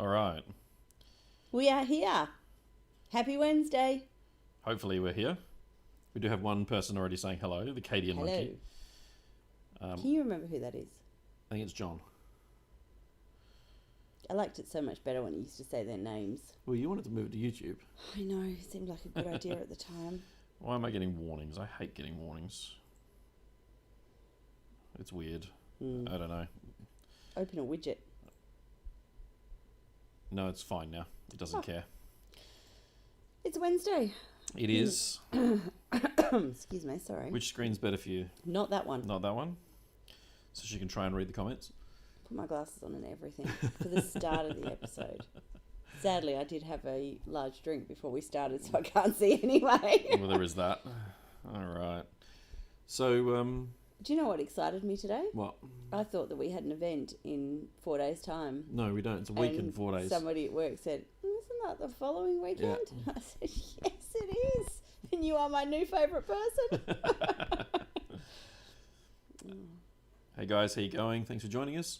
All right. We are here. Happy Wednesday. Hopefully we're here. We do have one person already saying hello, the Cadian Hello. monkey. Can you remember who that is? I think it's John. I liked it so much better when you used to say their names. Well, you wanted to move it to YouTube. I know, it seemed like a good idea at the time. Why am I getting warnings? I hate getting warnings. It's weird. I don't know. Open a widget. No, it's fine now. It doesn't care. It's Wednesday. It is. Excuse me, sorry. Which screen's better for you? Not that one. Not that one? So she can try and read the comments? Put my glasses on and everything for the start of the episode. Sadly, I did have a large drink before we started, so I can't see anyway. Well, there is that. All right. So, Do you know what excited me today? what? I thought that we had an event in 4 days' time. No, we don't. It's a week in And 4 days. Somebody at work said, "Isn't that the following weekend?" I said, "Yes, it is. And you are my new favourite person." Hey guys, how you going? Thanks for joining us.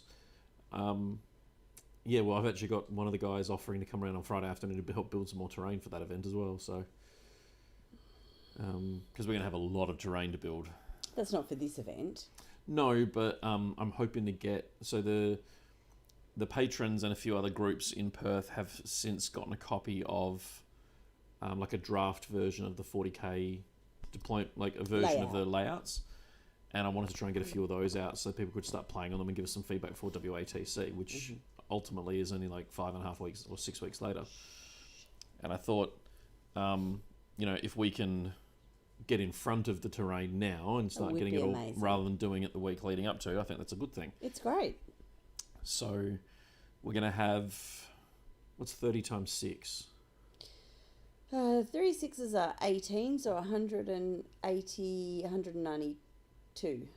Yeah, well, I've actually got one of the guys offering to come around on Friday afternoon to help build some more terrain for that event as well. So, because we're going to have a lot of terrain to build. That's not for this event. No, but I'm hoping to get the patrons and a few other groups in Perth have since gotten a copy of like a draft version of the 40k deployment, like a version of the layouts. And I wanted to try and get a few of those out so people could start playing on them and give us some feedback for WATC, which ultimately is only like 5.5 weeks or 6 weeks later. And I thought, if we can get in front of the terrain now and start getting it all, amazing. rather than doing it the week leading up to, I think that's a good thing. It's great. So we're going to have, what's 30 times 6? 36s are 18, so 180, 192.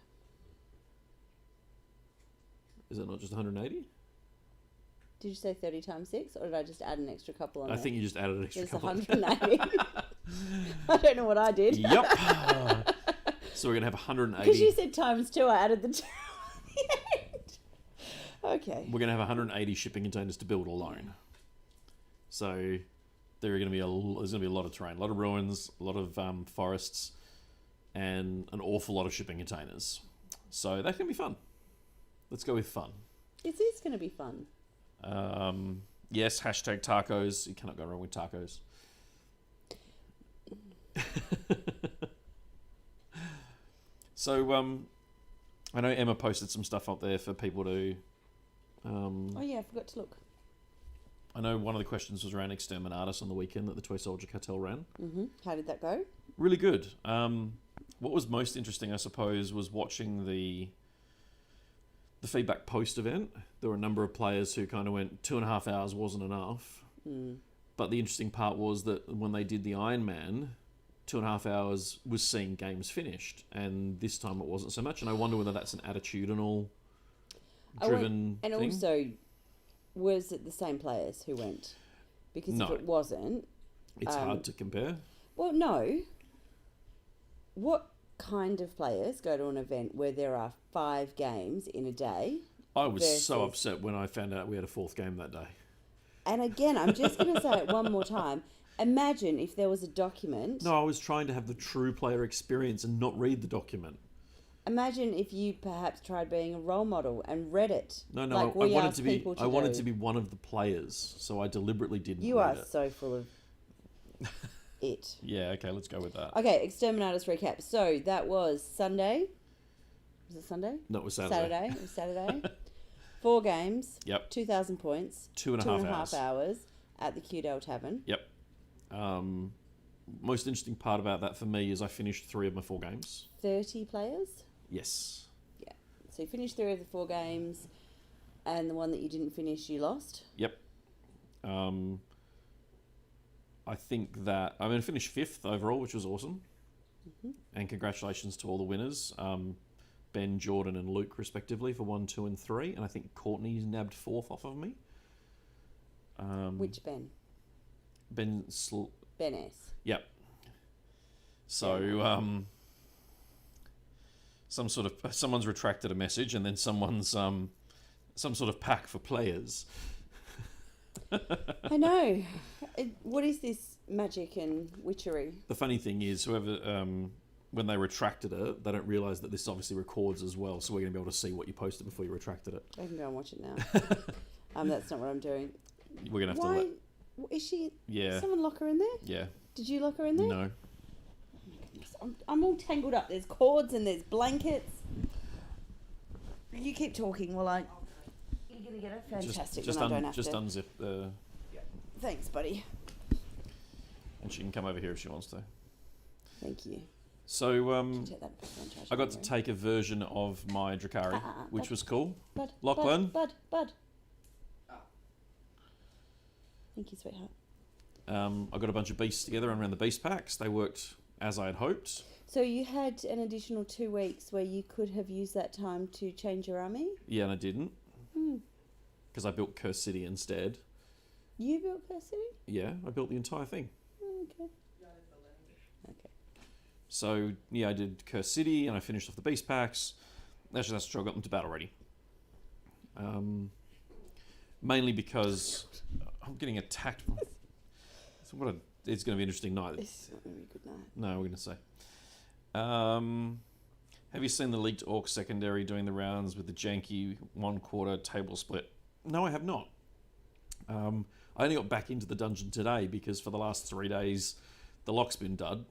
Is it not just 180? Did you say 30 times 6, or did I just add an extra couple on I there? think you just added an extra It's couple. 180. I don't know what I did. Yep. So we're going to have 180. Because you said times 2, I added the 2 at the end. Okay. We're going to have 180 shipping containers to build alone. So there's going to be a lot of terrain, a lot of ruins, a lot of forests, and an awful lot of shipping containers. So that can be fun. Let's go with fun. It is going to be fun. Yes, hashtag tacos. You cannot go wrong with tacos. So I know Emma posted some stuff up there for people to. Oh yeah, I forgot to look. I know one of the questions was around Exterminatus on the weekend that the Toy Soldier Cartel ran. How did that go? Really good. What was most interesting, I suppose, was watching the feedback post event. There were a number of players who kind of went 2.5 hours wasn't enough. But the interesting part was that when they did the Iron Man, 2.5 hours was seeing games finished, and this time it wasn't so much. And I wonder whether that's an attitudinal driven and thing. also, was it the same players who went? Because No. if it wasn't, It's hard to compare. well, no. What kind of players go to an event where there are 5 games in a day? I was so versus- upset when I found out we had a 4th game that day. And again, I'm just going to say it one more time. Imagine if there was a document. No, I was trying to have the true player experience and not read the document. Imagine if you perhaps tried being a role model and read it. No, like I we wanted ask to be. people I wanted do. to be one of the players, so I deliberately didn't. You read are it. so full of it. Yeah. Okay. Let's go with that. Okay, Exterminatus recap. So that was Sunday. Was it Sunday? No, it was Saturday. It was Saturday. 4 games. Yep. 2,000 points. 2.5 hours at the Qdale Tavern. Yep. Most interesting part about that for me is I finished 3 of my 4 games. 30 players. Yes. Yeah. So you finished 3 of the 4 games, and the one that you didn't finish, you lost. Yep. I think that I finished 5th overall, which was awesome. And congratulations to all the winners. Ben, Jordan, and Luke, respectively, for 1, 2, and 3. And I think Courtney's nabbed 4th off of me. Which Ben? Ben Ben S. Yep. So, someone's retracted a message, and then someone's some sort of pack for players. I know. What is this magic and witchery? The funny thing is, whoever when they retracted it, they don't realise that this obviously records as well, so we're going to be able to see what you posted before you retracted it. I can go and watch it now. That's not what I'm doing. We're going to have Why? to let... Is she... Yeah. Did someone lock her in there? Yeah. Did you lock her in there? No. I'm all tangled up. There's cords and there's blankets. You keep talking while I... You're going to get it? Fantastic. Just when I don't have just to. unzip the... Thanks, buddy. And she can come over here if she wants to. Thank you. So, Can you take that back and charge I got it to in take a version of my Drakari, which Bud. was cool. Bud, Lachlan? Bud. Thank you, sweetheart. I got a bunch of beasts together and ran the beast packs. They worked as I had hoped. So you had an additional 2 weeks where you could have used that time to change your army? Yeah, and I didn't. Because I built Curse City instead. You built Curse City? Yeah, I built the entire thing. Okay. Okay. So, yeah, I did Curse City and I finished off the beast packs. Actually, that's true. I got them to battle ready. Mainly because I'm getting attacked. So it's going to be an interesting night. It's not going to be a good night. No, we're going to say. Have you seen the leaked Orc secondary doing the rounds with the janky 1/4 table split? No, I have not. I only got back into the dungeon today because for the last 3 days the lock's been dud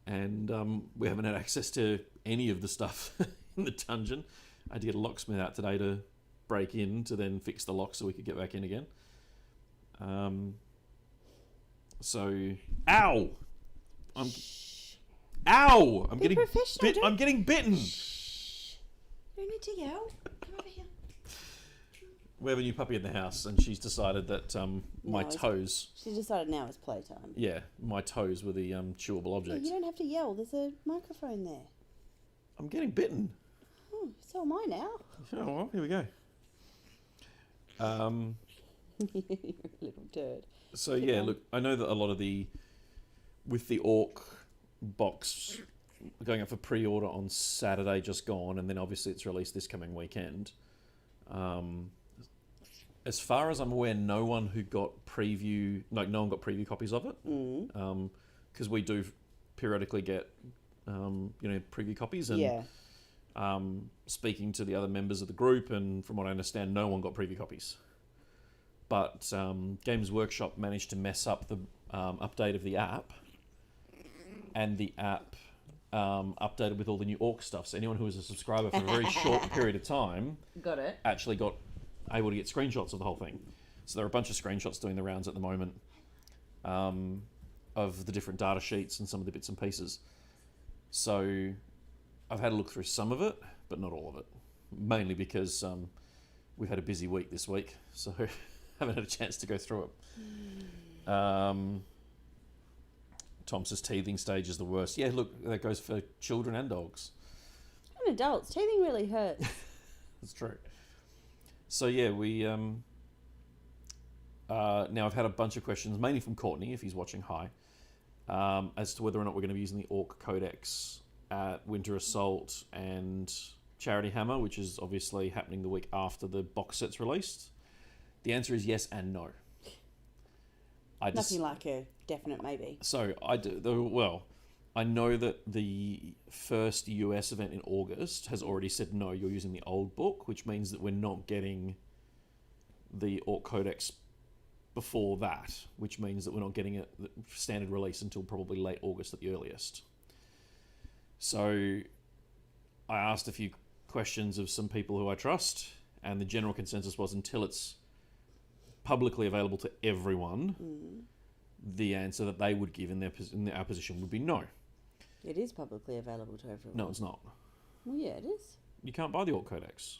and we haven't had access to any of the stuff in the dungeon. I had to get a locksmith out today to break in to then fix the lock so we could get back in again. Ow! Ow! I'm Be getting professional, don't- I'm getting bitten. Shh. You don't need to yell. Come over here. We have a new puppy in the house, and she's decided that my No, it's- toes, She decided now it's playtime. my toes were the chewable Yeah, objects. you don't have to yell. There's a microphone there. I'm getting bitten. Oh, so am I now. Oh, well, here we go. You're a little turd. So Keep yeah, going. look, I know that a lot of with the Orc box going up for pre-order on Saturday just gone, and then obviously it's released this coming weekend. As far as I'm aware, no one got preview copies of it. Because we do periodically get, preview copies, and Yeah. speaking to the other members of the group, and from what I understand, no one got preview copies. But Games Workshop managed to mess up the update of the app, and the app updated with all the new Orc stuff. So anyone who was a subscriber for a very short period of time Got it. actually got able to get screenshots of the whole thing. So there are a bunch of screenshots doing the rounds at the moment of the different data sheets and some of the bits and pieces. So I've had a look through some of it, but not all of it. Mainly because we've had a busy week this week, so haven't had a chance to go through it. Tom says teething stage is the worst. Yeah, look, that goes for children and dogs. And adults. Teething really hurts. That's true. So yeah, we now I've had a bunch of questions, mainly from Courtney, if he's watching. Hi, as to whether or not we're going to be using the Orc Codex at Winter Assault and Charity Hammer, which is obviously happening the week after the box set's released. The answer is yes and no. Nothing like a definite maybe. So I know that the first US event in August has already said no, you're using the old book, which means that we're not getting the Orc Codex before that, which means that we're not getting a standard release until probably late August at the earliest. So I asked a few questions of some people who I trust, and the general consensus was until it's publicly available to everyone, the answer that they would give in our position would be no. It is publicly available to everyone. No, it's not. Well, yeah, it is. You can't buy the Orc Codex.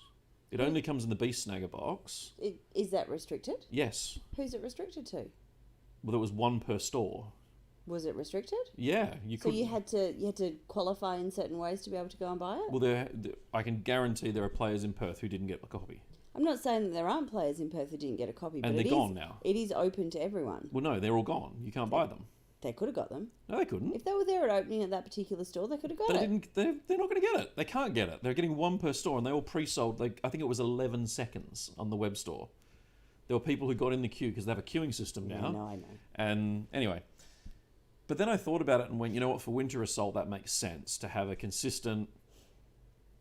It only comes in the Beast Snagger box. Is that restricted? Yes. Who's it restricted to? Well, there was one per store. Was it restricted? Yeah, you So could. you had to qualify in certain ways to be able to go and buy it? Well, I can guarantee there are players in Perth who didn't get a copy. I'm not saying that there aren't players in Perth who didn't get a copy, but And they're it gone is, now. It is open to everyone. Well, no, they're all gone. You can't buy them. They could have got them. No, they couldn't. If they were there at opening at that particular store, they could have got They it. didn't. They're not going to get it. They can't get it. They're getting one per store, and they all pre-sold. I think it was 11 seconds on the web store. There were people who got in the queue because they have a queuing system now. Yeah, no, I know. And anyway, but then I thought about it and went, you know what, for Winter Assault, that makes sense to have a consistent,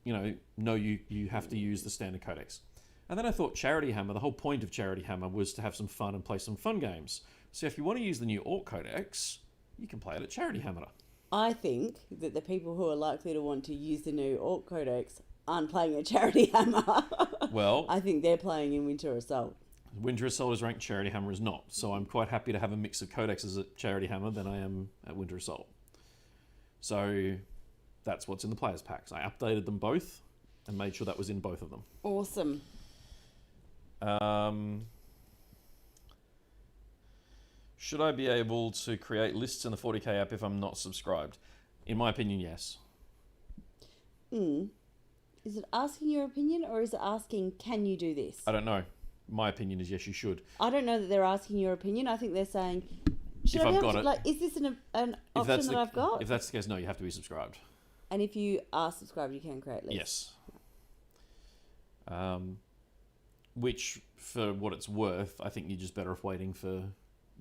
no, you have to use the standard codex. And then I thought Charity Hammer, the whole point of Charity Hammer was to have some fun and play some fun games. So if you want to use the new Orc Codex, you can play it at Charity Hammer. I think that the people who are likely to want to use the new Orc Codex aren't playing a Charity Hammer. Well, I think they're playing in Winter Assault. Winter Assault is ranked, Charity Hammer is not. So I'm quite happy to have a mix of codexes at Charity Hammer than I am at Winter Assault. So that's what's in the players' packs. I updated them both and made sure that was in both of them. Awesome. Should I be able to create lists in the 40k app if I'm not subscribed? In my opinion, yes. Is it asking your opinion, or is it asking, can you do this? I don't know. My opinion is yes, you should. I don't know that they're asking your opinion. I think they're saying, should If I be I've able got to, it. like, is this an option that I've got? If that's the case, no, you have to be subscribed. And if you are subscribed, you can create lists. Yes. Which, for what it's worth, I think you're just better off waiting for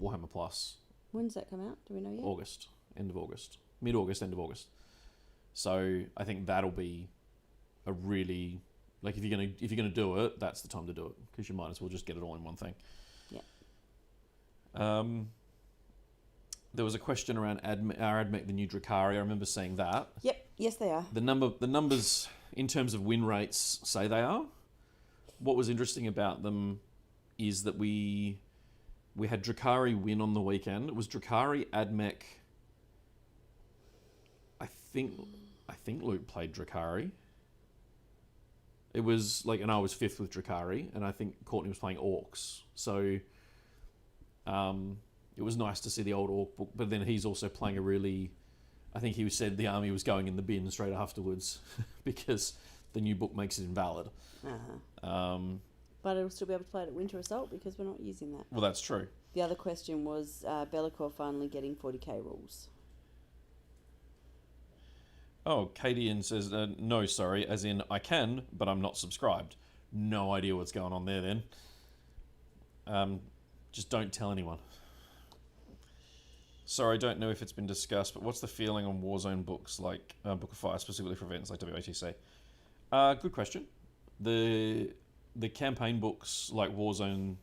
Warhammer Plus. When does that come out? Do we know yet? August, end of August, mid-August, end of August. So I think that'll be a really, like, if you're gonna do it, that's the time to do it, because you might as well just get it all in one thing. Yeah. There was a question around our AdMech, the new Drukhari. I remember seeing that. Yep. Yes, they are. The numbers in terms of win rates say they are. What was interesting about them is that we had Drukhari win on the weekend. It was Drukhari, AdMech. I think Luke played Drukhari. It was like, and I was 5th with Drukhari, and I think Courtney was playing Orcs. So it was nice to see the old Orc book, but then he's also playing a really, I think he said the army was going in the bin straight afterwards because the new book makes it invalid. But it'll still be able to play it at Winter Assault because we're not using that. Well, that's true. The other question was Be'lakor finally getting 40k rules. Oh, Kadian says, no, sorry, as in I can, but I'm not subscribed. No idea what's going on there then. Just don't tell anyone. Sorry, I don't know if it's been discussed, but what's the feeling on Warzone books like Book of Fire, specifically for events like WATC? Good question. The campaign books like Warzone,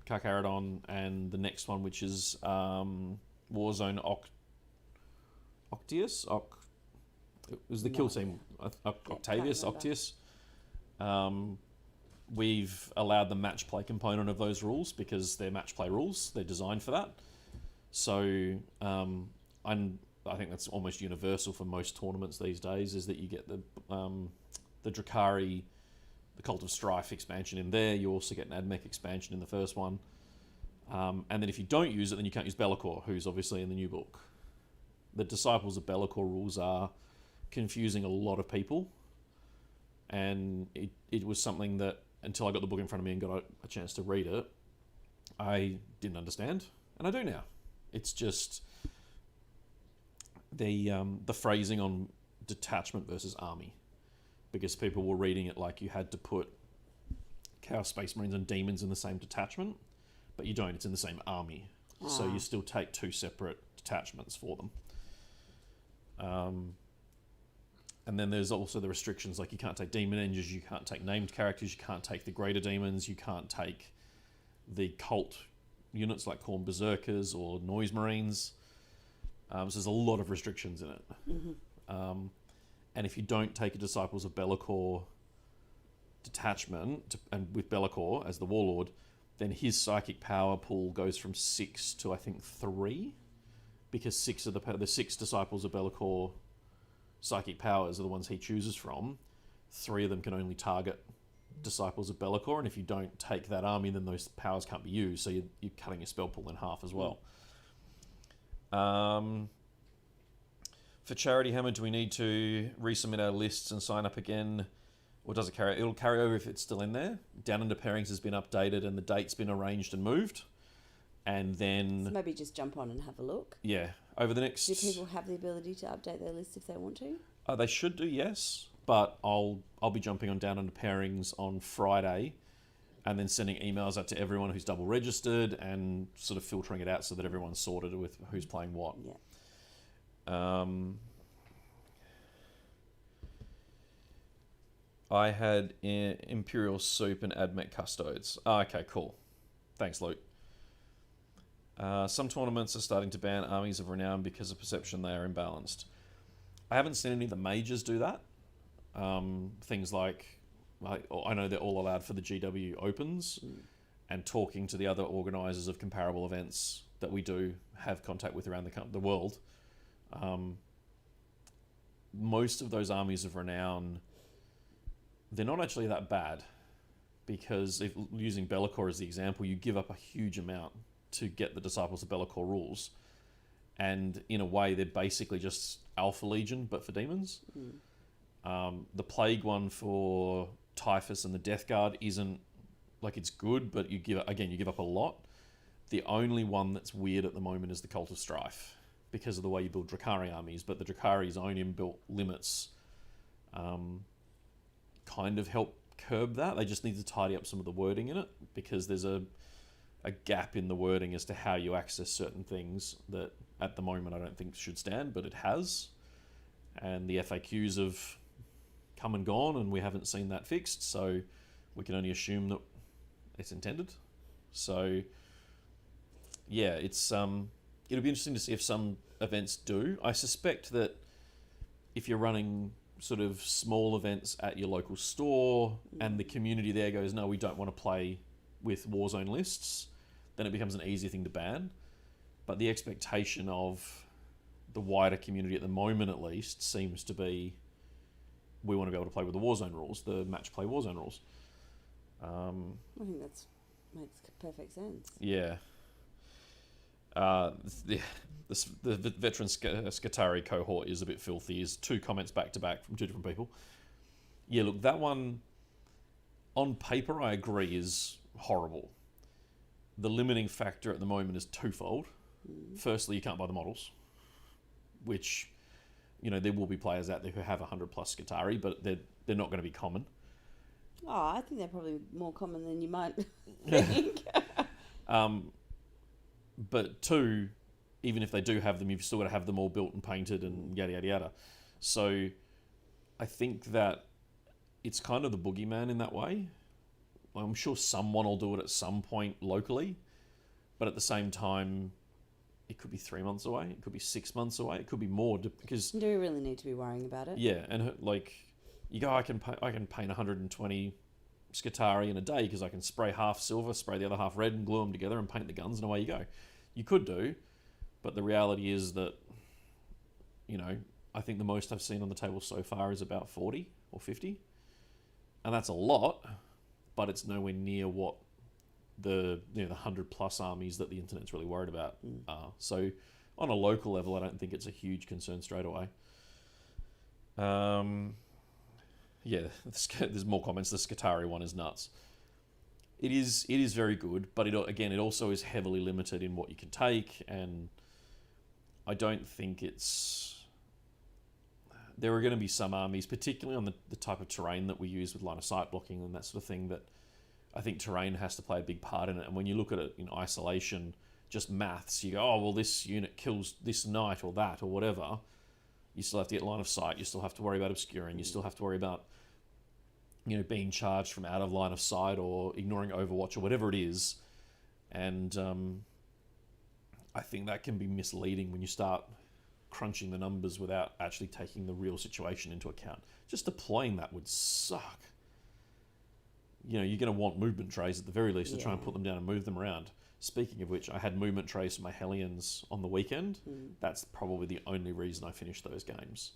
Carcharodon, and the next one, which is Warzone Octius? It was the kill team. Octavius, Octius. We've allowed the match play component of those rules because they're match play rules. They're designed for that. So I think that's almost universal for most tournaments these days, is that you get the Drukhari, the Cult of Strife expansion in there. You also get an AdMech expansion in the first one. And then if you don't use it, then you can't use Be'lakor, who's obviously in the new book. The Disciples of Be'lakor rules are confusing a lot of people. And it was something that, until I got the book in front of me and got a chance to read it, I didn't understand. And I do now. It's just the phrasing on detachment versus army. Because people were reading it like you had to put Chaos Space Marines and Demons in the same detachment, but you don't. It's in the same army. So you still take 2 separate detachments for them. And then there's also the restrictions, like you can't take Demon Engines, you can't take named characters, you can't take the Greater Demons, you can't take the cult units like Khorne Berserkers or Noise Marines. So there's a lot of restrictions in it. Mm-hmm. And if you don't take a Disciples of Be'lakor detachment, and with Be'lakor as the Warlord, then his psychic power pool goes from 6 to, I think, 3, because 6 of the 6 Disciples of Be'lakor psychic powers are the ones he chooses from. 3 of them can only target Disciples of Be'lakor, and if you don't take that army, then those powers can't be used, so you're cutting your spell pool in half as well. For Charity Hammer, do we need to resubmit our lists and sign up again? Or does it carry? It'll carry over if it's still in there. Down Under Pairings has been updated and the date's been arranged and moved. And then... So maybe just jump on and have a look. Yeah. Over the next... Do people have the ability to update their list if they want to? They should do, yes. But I'll be jumping on Down Under Pairings on Friday and then sending emails out to everyone who's double registered and sort of filtering it out so that everyone's sorted with who's playing what. Yeah. I had Imperial Soup and Admech Custodes. Okay, cool. Thanks, Luke. Some tournaments are starting to ban Armies of Renown because of perception they are imbalanced. I haven't seen any of the majors do that. Things like, I know they're all allowed for the GW Opens, and talking to the other organisers of comparable events that we do have contact with around the world. Most of those Armies of Renown, they're not actually that bad, because if using Be'lakor as the example, you give up a huge amount to get the Disciples of Be'lakor rules, and in a way they're basically just Alpha Legion but for demons. The Plague one for Typhus and the Death Guard isn't, like, it's good, but you give up a lot. The only one that's weird at the moment is the Cult of Strife, because of the way you build Drakari armies, but the Drakari's own inbuilt limits kind of help curb that. They just need to tidy up some of the wording in it, because there's a gap in the wording as to how you access certain things that at the moment I don't think should stand, but it has. And the FAQs have come and gone, and we haven't seen that fixed, so we can only assume that it's intended. So yeah, it's it'll be interesting to see if some events do. I suspect that if you're running sort of small events at your local store and the community there goes, no, we don't want to play with Warzone lists, then it becomes an easy thing to ban. But the expectation of the wider community at the moment, at least, seems to be, we want to be able to play with the Warzone rules, the match play Warzone rules. I think that makes perfect sense. Yeah. The veteran Skitarii cohort is a bit filthy. Is 2 comments back to back from 2 different people. Yeah, look, that one, on paper, I agree, is horrible. The limiting factor at the moment is twofold. Firstly, you can't buy the models, which, you know, there will be players out there who have 100 plus Skitarii, but they're not going to be common. Oh, I think they're probably more common than you might think. But 2, even if they do have them, you've still got to have them all built and painted and yada, yada, yada. So I think that it's kind of the boogeyman in that way. I'm sure someone will do it at some point locally, but at the same time, it could be 3 months away, it could be 6 months away, it could be more, because... Do we really need to be worrying about it? Yeah, and like, you go, I can paint 120 Skitarii in a day because I can spray half silver, spray the other half red, and glue them together and paint the guns, and away you go. You could do, but the reality is that, you know, I think the most I've seen on the table so far is about 40 or 50, and that's a lot, but it's nowhere near what the 100 plus armies that the internet's really worried about are. So on a local level, I don't think it's a huge concern straight away. Yeah, there's more comments. The Skitarii one is nuts. It is very good, but it also is heavily limited in what you can take, and I don't think it's... There are going to be some armies, particularly on the type of terrain that we use with line of sight blocking and that sort of thing, that I think terrain has to play a big part in it. And when you look at it in isolation, just maths, you go, oh, well, this unit kills this knight or that or whatever. You still have to get line of sight. You still have to worry about obscuring. You still have to worry about, you know, being charged from out of line of sight or ignoring Overwatch or whatever it is. And I think that can be misleading when you start crunching the numbers without actually taking the real situation into account. Just deploying that would suck. You know, you're going to want movement trays at the very least to try and put them down and move them around. Speaking of which, I had movement trays for my Hellions on the weekend. That's probably the only reason I finished those games.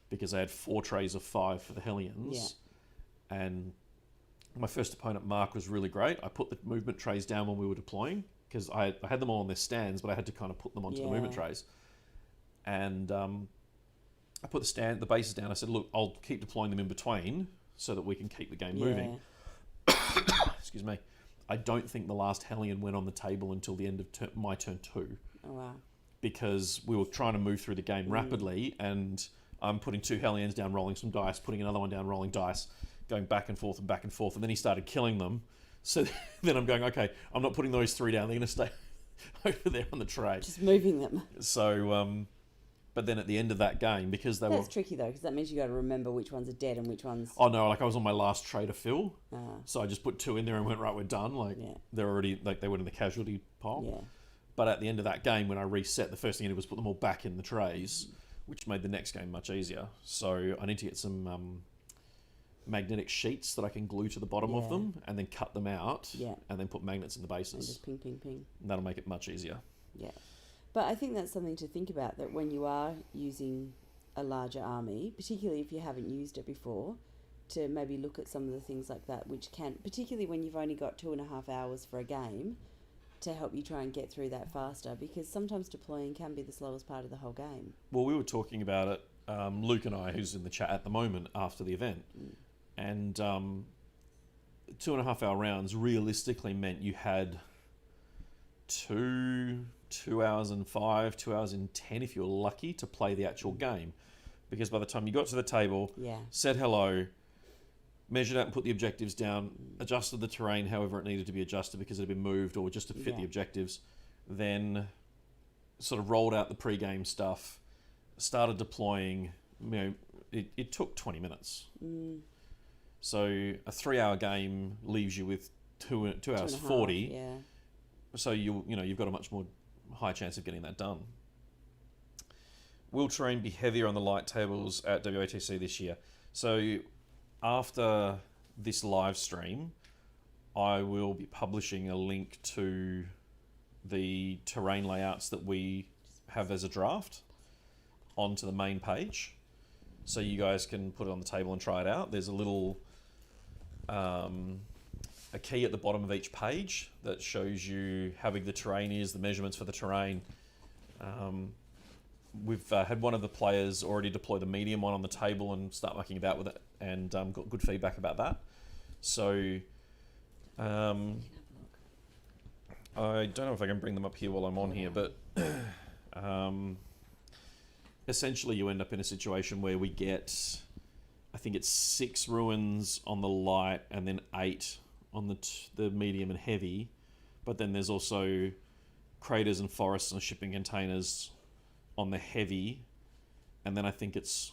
Because I had 4 trays of 5 for the Hellions. And my first opponent, Mark, was really great. I put the movement trays down when we were deploying, because I had them all on their stands, but I had to kind of put them onto the movement trays. And I put the bases down. I said, look, I'll keep deploying them in between so that we can keep the game moving. Excuse me. I don't think the last Hellion went on the table until the end of my turn 2. Oh, wow. Because we were trying to move through the game rapidly, and I'm putting 2 Hellions down, rolling some dice, putting another one down, rolling dice, going back and forth, and then he started killing them. So then I'm going, okay, I'm not putting those 3 down. They're going to stay over there on the tray. Just moving them. So, but then at the end of that game, because they That's tricky though, because that means you got to remember which ones are dead and which ones. Oh no, like I was on my last tray to fill. Ah. So I just put 2 in there and went, right, we're done. Like they're already, like they went in the casualty pile. Yeah. But at the end of that game, when I reset, the first thing I did was put them all back in the trays, which made the next game much easier. So I need to get some magnetic sheets that I can glue to the bottom of them and then cut them out and then put magnets in the bases. And just ping, ping, ping. And that'll make it much easier. Yeah. But I think that's something to think about, that when you are using a larger army, particularly if you haven't used it before, to maybe look at some of the things like that, which can, particularly when you've only got 2.5 hours for a game, to help you try and get through that faster, because sometimes deploying can be the slowest part of the whole game. Well, we were talking about it, Luke and I, who's in the chat at the moment after the event, and 2.5 hour rounds realistically meant you had 2 hours and 5, 2 hours and 10 if you're lucky to play the actual game, because by the time you got to the table, said hello, measured out and put the objectives down, adjusted the terrain however it needed to be adjusted because it had been moved or just to fit the objectives, then sort of rolled out the pre-game stuff, started deploying. You know, it took 20 minutes. So a 3-hour game leaves you with 2 hours 40. Yeah. So you've got a much more high chance of getting that done. Will terrain be heavier on the light tables at WATC this year? So after this live stream, I will be publishing a link to the terrain layouts that we have as a draft onto the main page, so you guys can put it on the table and try it out. There's a little a key at the bottom of each page that shows you how big the terrain is, the measurements for the terrain. We've had one of the players already deploy the medium one on the table and start mucking about with it, and got good feedback about that. So I don't know if I can bring them up here while I'm on here, but essentially you end up in a situation where we get, I think it's 6 ruins on the light and then 8 on the medium and heavy, but then there's also craters and forests and shipping containers on the heavy, and then I think it's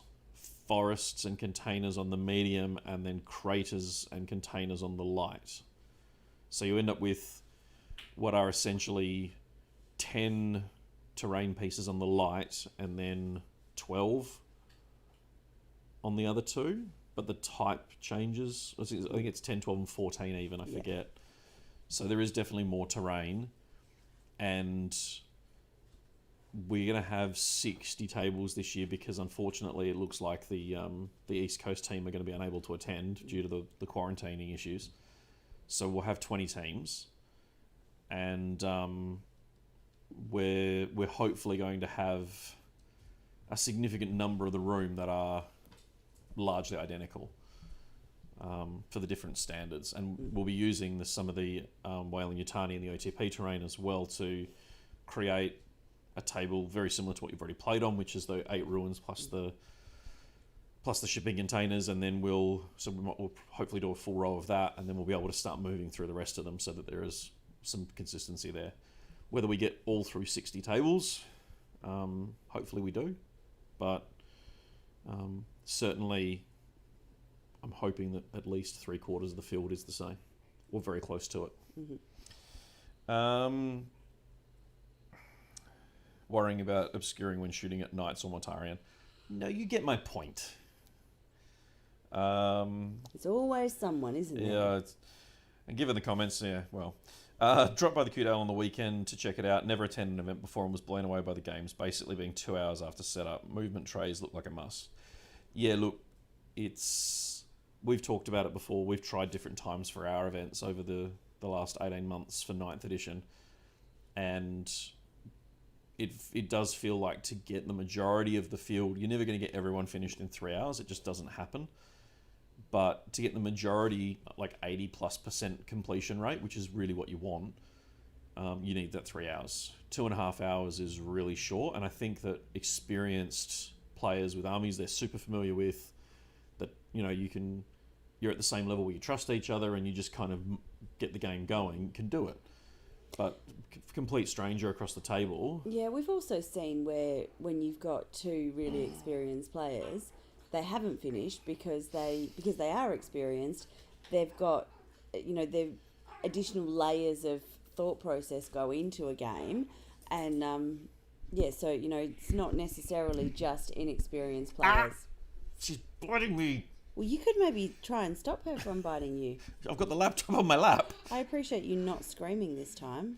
forests and containers on the medium, and then craters and containers on the light. So you end up with what are essentially 10 terrain pieces on the light and then 12 on the other 2, but the type changes. I think it's 10, 12 and 14 even, I forget. So there is definitely more terrain, and we're going to have 60 tables this year because unfortunately it looks like the East Coast team are going to be unable to attend due to the quarantining issues. So we'll have 20 teams, and we're hopefully going to have a significant number of the room that are largely identical for the different standards, and we'll be using some of the Weyland-Yutani and the OTP terrain as well to create a table very similar to what you've already played on, which is the 8 ruins plus the shipping containers, and then we'll hopefully do a full row of that, and then we'll be able to start moving through the rest of them so that there is some consistency there. Whether we get all through 60 tables, hopefully we do, but certainly I'm hoping that at least 3/4 of the field is the same, or very close to it. Worrying about obscuring when shooting at Knights or Mortarion. No, you get my point. It's always someone, isn't it? Yeah, and given the comments, dropped by the Q-Dale on the weekend to check it out. Never attended an event before and was blown away by the games, basically being 2 hours after setup. Movement trays look like a must. Yeah, look, we've talked about it before. We've tried different times for our events over the last 18 months for 9th edition, and it does feel like to get the majority of the field, you're never going to get everyone finished in 3 hours. It just doesn't happen. But to get the majority, like 80+% completion rate, which is really what you want, you need that 3 hours. 2.5 hours is really short, and I think that experienced players with armies they're super familiar with, that you're at the same level where you trust each other, and you just kind of get the game going can do it. But complete stranger across the table. Yeah, we've also seen where when you've got two really experienced players, they haven't finished because they are experienced. They've got, they've additional layers of thought process go into a game, and so it's not necessarily just inexperienced players. She's biting me. Well, you could maybe try and stop her from biting you. I've got the laptop on my lap. I appreciate you not screaming this time.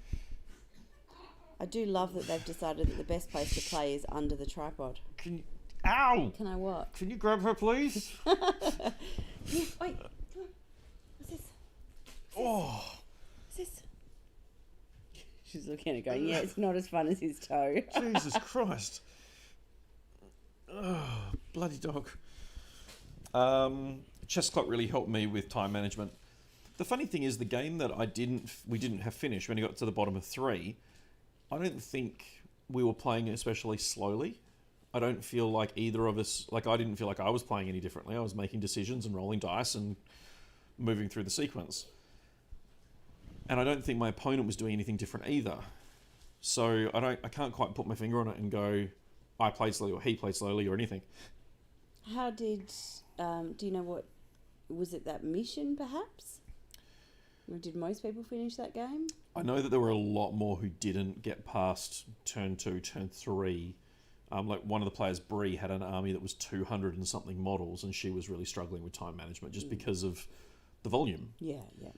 I do love that they've decided that the best place to play is under the tripod. Ow! Can I what? Can you grab her, please? Yeah, wait, come on. What's this? Oh. What's this? She's looking at it going, yeah, it's not as fun as his toe. Jesus Christ. Oh, bloody dog. Chess Clock really helped me with time management. The funny thing is, the game that we didn't have finished when we got to the bottom of 3, I don't think we were playing especially slowly. I don't feel like either of us, I didn't feel like I was playing any differently. I was making decisions and rolling dice and moving through the sequence. And I don't think my opponent was doing anything different either. So I can't quite put my finger on it and go, I played slowly or he played slowly or anything. How did, do you know what, was it that mission perhaps? Or did most people finish that game? I know that there were a lot more who didn't get past turn 2, turn 3. One of the players, Bree, had an army that was 200 and something models, and she was really struggling with time management just because of the volume. Yeah, yeah.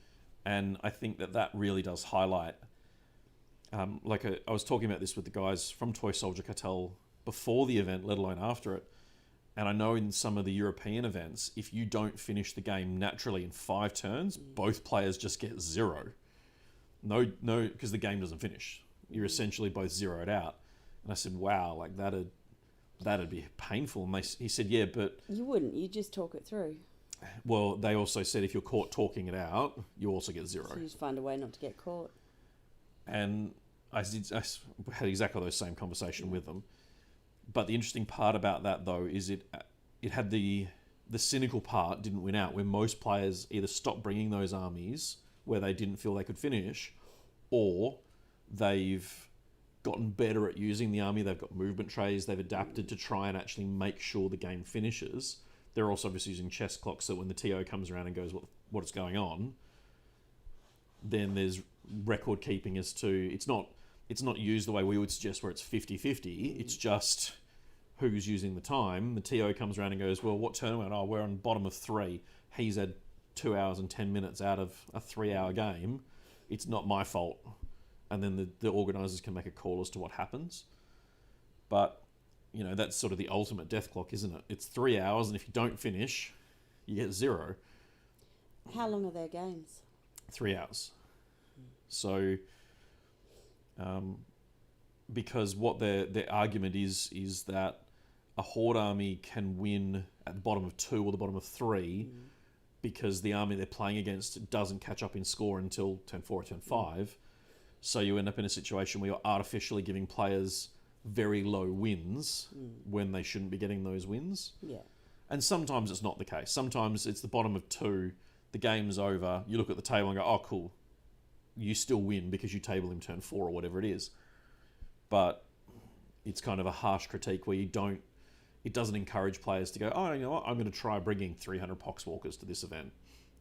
And I think that really does highlight, I was talking about this with the guys from Toy Soldier Cartel before the event, let alone after it. And I know in some of the European events, if you don't finish the game naturally in 5 turns, both players just get 0. No, because the game doesn't finish. You're essentially both zeroed out. And I said, wow, that'd be painful. And he said, yeah, but... You wouldn't. You just talk it through. Well, they also said if you're caught talking it out, you also get 0. So you just find a way not to get caught. And I had exactly those same conversation with them. But the interesting part about that, though, is it had the cynical part didn't win out, where most players either stopped bringing those armies where they didn't feel they could finish, or they've gotten better at using the army. They've got movement trays. They've adapted to try and actually make sure the game finishes. They're also obviously using chess clocks, so when the TO comes around and goes, what's going on, then there's record keeping as to... It's not used the way we would suggest, where it's 50-50. It's just who's using the time. The TO comes around and goes, well, what turn are we on? Oh, we're on bottom of 3. He's had 2 hours and 10 minutes out of a 3-hour game. It's not my fault. And then the organisers can make a call as to what happens. But, that's sort of the ultimate death clock, isn't it? It's 3 hours, and if you don't finish, you get 0. How long are their games? 3 hours. So... because what their argument is that a Horde army can win at the bottom of 2 or the bottom of 3 because the army they're playing against doesn't catch up in score until turn 4 or turn 5. So you end up in a situation where you're artificially giving players very low wins when they shouldn't be getting those wins. Yeah. And sometimes it's not the case. Sometimes it's the bottom of 2, the game's over, you look at the table and go, oh, cool. You still win because you table him turn 4 or whatever it is. But it's kind of a harsh critique where it doesn't encourage players to go, oh, you know what, I'm going to try bringing 300 Poxwalkers to this event.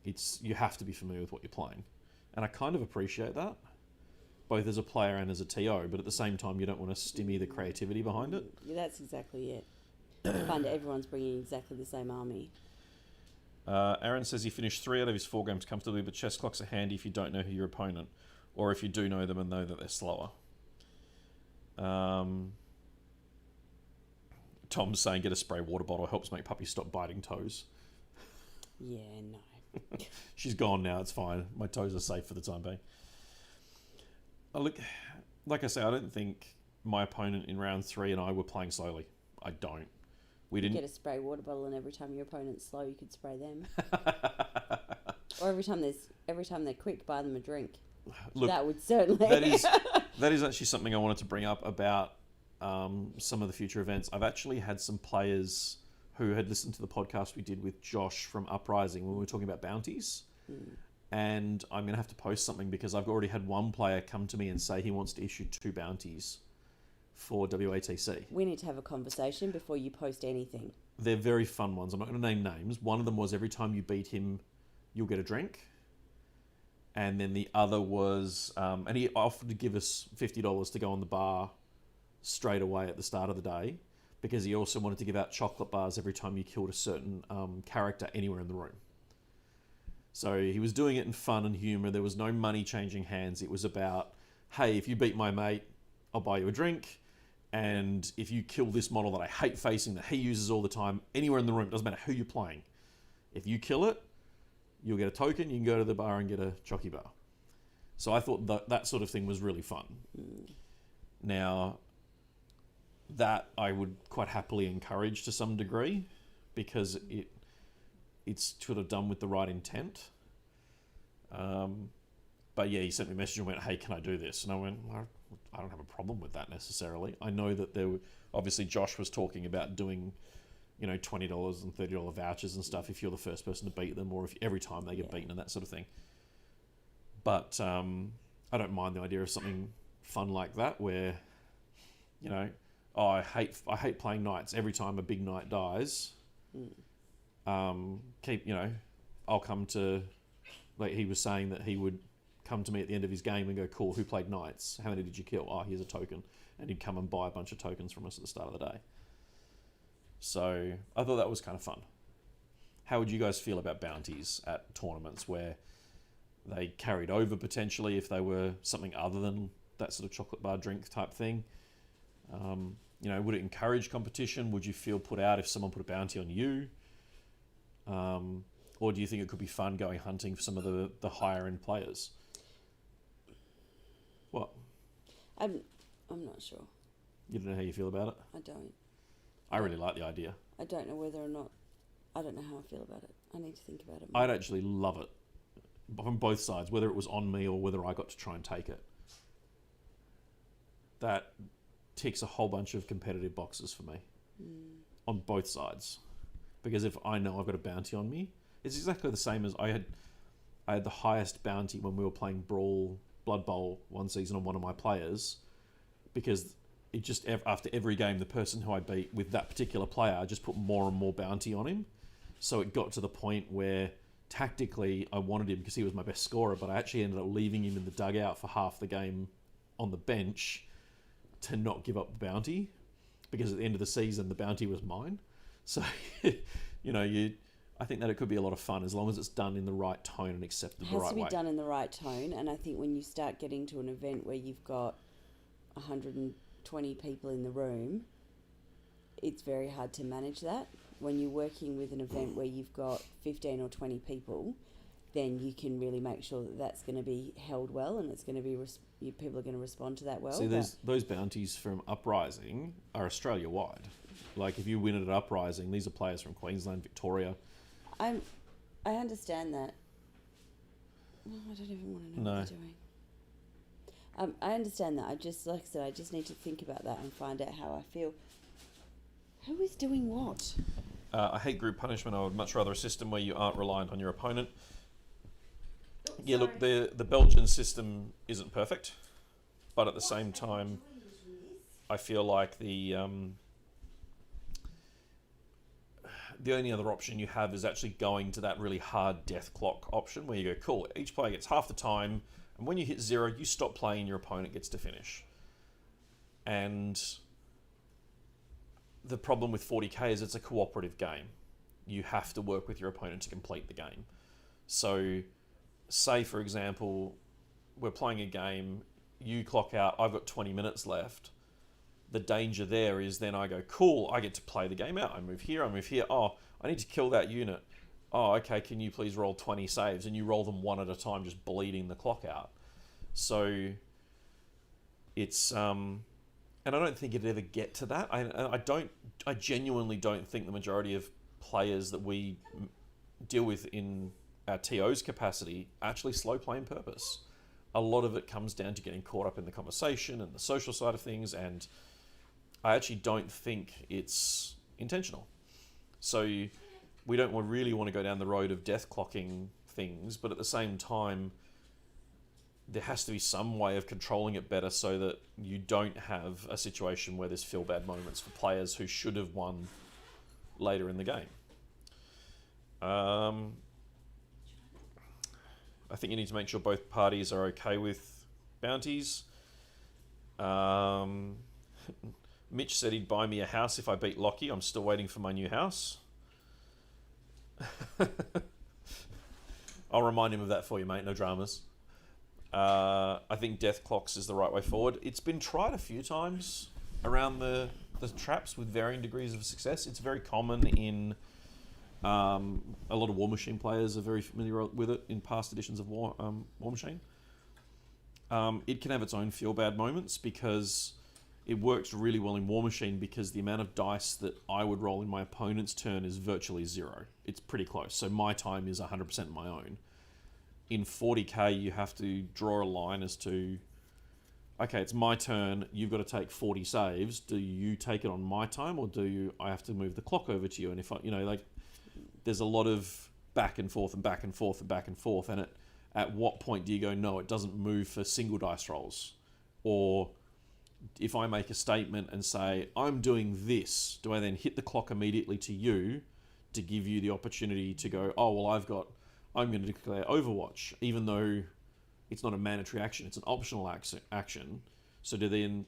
You have to be familiar with what you're playing. And I kind of appreciate that, both as a player and as a TO, but at the same time, you don't want to stymie the creativity behind it. Yeah, that's exactly it. I find everyone's bringing exactly the same army. Aaron says he finished 3 out of his 4 games comfortably, but chess clocks are handy if you don't know who your opponent, or if you do know them and know that they're slower. Tom's saying get a spray water bottle, helps make puppies stop biting toes. Yeah, no. She's gone now, it's fine. My toes are safe for the time being. Like I say, I don't think my opponent in round 3 and I were playing slowly. I don't. We didn't get a spray water bottle, and every time your opponent's slow, you could spray them. Or every time they're quick, buy them a drink. Look, that would certainly. That is actually something I wanted to bring up about some of the future events. I've actually had some players who had listened to the podcast we did with Josh from Uprising when we were talking about bounties, and I'm going to have to post something because I've already had one player come to me and say he wants to issue 2 bounties for WATC. We need to have a conversation before you post anything. They're very fun ones. I'm not going to name names. One of them was every time you beat him, you'll get a drink. And then the other was, and he offered to give us $50 to go on the bar straight away at the start of the day, because he also wanted to give out chocolate bars every time you killed a certain character anywhere in the room. So he was doing it in fun and humour. There was no money changing hands. It was about, hey, if you beat my mate, I'll buy you a drink. And if you kill this model that I hate facing, that he uses all the time, anywhere in the room, doesn't matter who you're playing, if you kill it, you'll get a token, you can go to the bar and get a chocky bar. So I thought that sort of thing was really fun. Now, that I would quite happily encourage to some degree, because it's sort of done with the right intent. But yeah, he sent me a message and went, hey, can I do this? And I went, I don't have a problem with that necessarily. I know that obviously Josh was talking about doing, $20 and $30 vouchers and stuff if you're the first person to beat them, or if every time they get beaten and that sort of thing. But I don't mind the idea of something fun like that where, I hate playing knights. Every time a big knight dies, I'll come to, like he was saying that he would come to me at the end of his game and go, cool, who played knights? How many did you kill? Oh, here's a token. And he'd come and buy a bunch of tokens from us at the start of the day. So I thought that was kind of fun. How would you guys feel about bounties at tournaments where they carried over potentially if they were something other than that sort of chocolate bar drink type thing? Would it encourage competition? Would you feel put out if someone put a bounty on you? Or do you think it could be fun going hunting for some of the higher end players? What? I'm not sure. You don't know how you feel about it? I don't. I really like the idea. I don't know whether or not. I don't know how I feel about it. I need to think about it more. I'd actually love it from both sides, whether it was on me or whether I got to try and take it. That ticks a whole bunch of competitive boxes for me on both sides. Because if I know I've got a bounty on me, it's exactly the same as I had the highest bounty when we were playing Blood Bowl one season on one of my players, because it just, after every game, the person who I beat with that particular player, I just put more and more bounty on him. So it got to the point where tactically I wanted him because he was my best scorer, but I actually ended up leaving him in the dugout for half the game on the bench to not give up the bounty, because at the end of the season, the bounty was mine. So, I think that it could be a lot of fun as long as it's done in the right tone and accepted the right way. It has to be done in the right tone, and I think when you start getting to an event where you've got 120 people in the room, it's very hard to manage that. When you're working with an event where you've got 15 or 20 people, then you can really make sure that that's going to be held well, and it's going to be people are going to respond to that well. See, those bounties from Uprising are Australia-wide. Like, if you win it at Uprising, these are players from Queensland, Victoria. I understand that. Well, I don't even want to know what they're doing. I understand that. Like I said, I just need to think about that and find out how I feel. Who is doing what? I hate group punishment. I would much rather a system where you aren't reliant on your opponent. Yeah, look, the Belgian system isn't perfect, but at the same time, I feel like the only other option you have is actually going to that really hard death clock option where you go, cool, each player gets half the time, and when you hit 0, you stop playing, your opponent gets to finish. And the problem with 40k is it's a cooperative game. You have to work with your opponent to complete the game. So, say for example, we're playing a game, you clock out, I've got 20 minutes left. The danger there is then I go, cool, I get to play the game out. I move here. Oh, I need to kill that unit. Oh, okay, can you please roll 20 saves? And you roll them one at a time, just bleeding the clock out. So it's, and I don't think it'd ever get to that. I genuinely don't think the majority of players that we deal with in our TO's capacity actually slow play on purpose. A lot of it comes down to getting caught up in the conversation and the social side of things, and I actually don't think it's intentional. So we don't really want to go down the road of death clocking things, but at the same time, there has to be some way of controlling it better so that you don't have a situation where there's feel bad moments for players who should have won later in the game. I think you need to make sure both parties are okay with bounties. Mitch said he'd buy me a house if I beat Lockie. I'm still waiting for my new house. I'll remind him of that for you, mate. No dramas. I think death clocks is the right way forward. It's been tried a few times around the traps with varying degrees of success. It's very common in a lot of War Machine players are very familiar with it in past editions of War Machine. It can have its own feel bad moments because it works really well in War Machine because the amount of dice that I would roll in my opponent's turn is virtually zero. It's pretty close. So my time is 100% my own. In 40k, you have to draw a line as to, okay, it's my turn. You've got to take 40 saves. Do you take it on my time, or I have to move the clock over to you? And if there's a lot of back and forth and back and forth and back and forth. And at what point do you go, no, it doesn't move for single dice rolls? Or if I make a statement and say, I'm doing this, do I then hit the clock immediately to you to give you the opportunity to go, oh, well, I'm going to declare Overwatch, even though it's not a mandatory action, it's an optional action. So do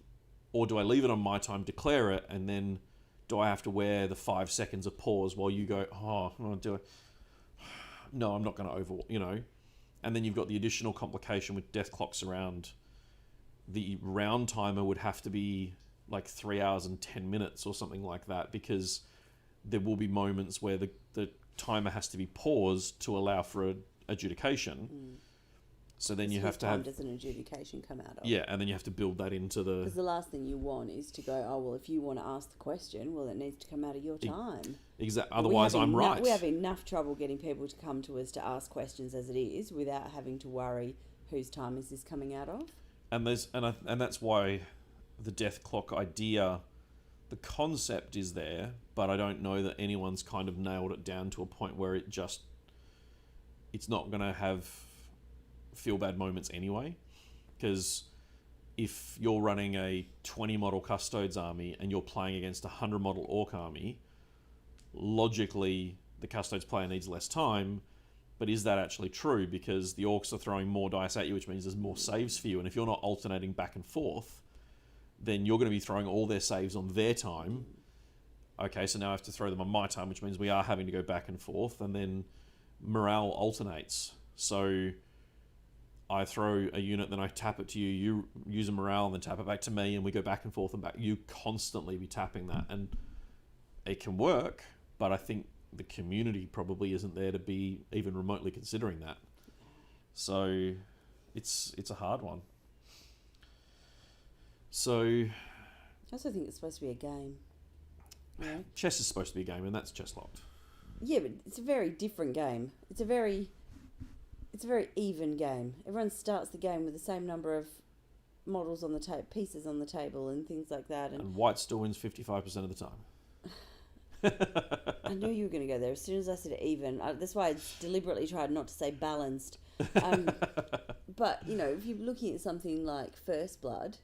I leave it on my time, declare it, and then do I have to wear the 5 seconds of pause while you go, I'll do it? No, I'm not going to Overwatch, And then you've got the additional complication with death clocks around. The round timer would have to be like 3 hours and 10 minutes or something like that, because there will be moments where the timer has to be paused to allow for adjudication. So then you have to have... does an adjudication come out of? Yeah, and then you have to build that into the... Because the last thing you want is to go, oh, well, if you want to ask the question, well, it needs to come out of your time. Exactly. Otherwise, I'm right. We have enough trouble getting people to come to us to ask questions as it is without having to worry whose time is this coming out of. And that's why the death clock idea, the concept is there, but I don't know that anyone's kind of nailed it down to a point where it's not going to have feel bad moments anyway. Because if you're running a 20 model Custodes army and you're playing against a 100 model Orc army, logically the Custodes player needs less time. But is that actually true? Because the Orcs are throwing more dice at you, which means there's more saves for you. And if you're not alternating back and forth, then you're going to be throwing all their saves on their time. Okay, so now I have to throw them on my time, which means we are having to go back and forth. And then morale alternates. So I throw a unit, then I tap it to you. You use a morale and then tap it back to me, and we go back and forth and back. You constantly be tapping that. And it can work, but I think the community probably isn't there to be even remotely considering that. So it's a hard one. So I also think it's supposed to be a game. Yeah. Chess is supposed to be a game, and that's Chess Locked. Yeah, but it's a very different game. It's a very even game. Everyone starts the game with the same number of models on the table, pieces on the table, and things like that. And white still wins 55% of the time. I knew you were going to go there. As soon as I said even, that's why I deliberately tried not to say balanced. But, if you're looking at something like First Blood,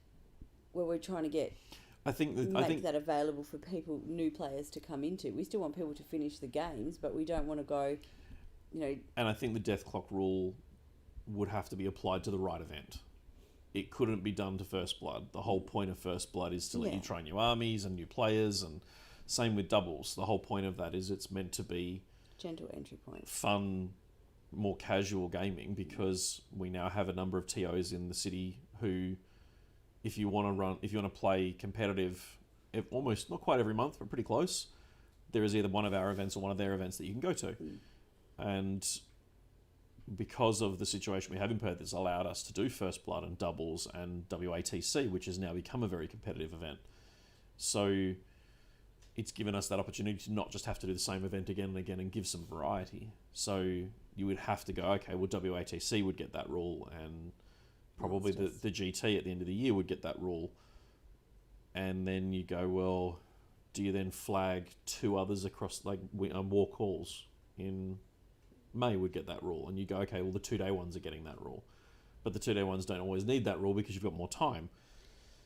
where we're trying to make that available for new players to come into. We still want people to finish the games, but we don't want to go, And I think the death clock rule would have to be applied to the right event. It couldn't be done to First Blood. The whole point of First Blood is to let you try new armies and new players, and same with doubles. The whole point of that is it's meant to be gentle entry point, fun, more casual gaming, because we now have a number of TOs in the city who, if you want to play competitive, almost not quite every month, but pretty close, there is either one of our events or one of their events that you can go to. And because of the situation we have in Perth, it's allowed us to do First Blood and doubles and WATC, which has now become a very competitive event. So it's given us that opportunity to not just have to do the same event again and again and give some variety. So you would have to go, okay, well, WATC would get that rule, and probably the GT at the end of the year would get that rule. And then you go, well, do you then flag two others across, like war calls in May would get that rule, and you go, okay, well the 2-day ones are getting that rule, but the 2-day ones don't always need that rule because you've got more time.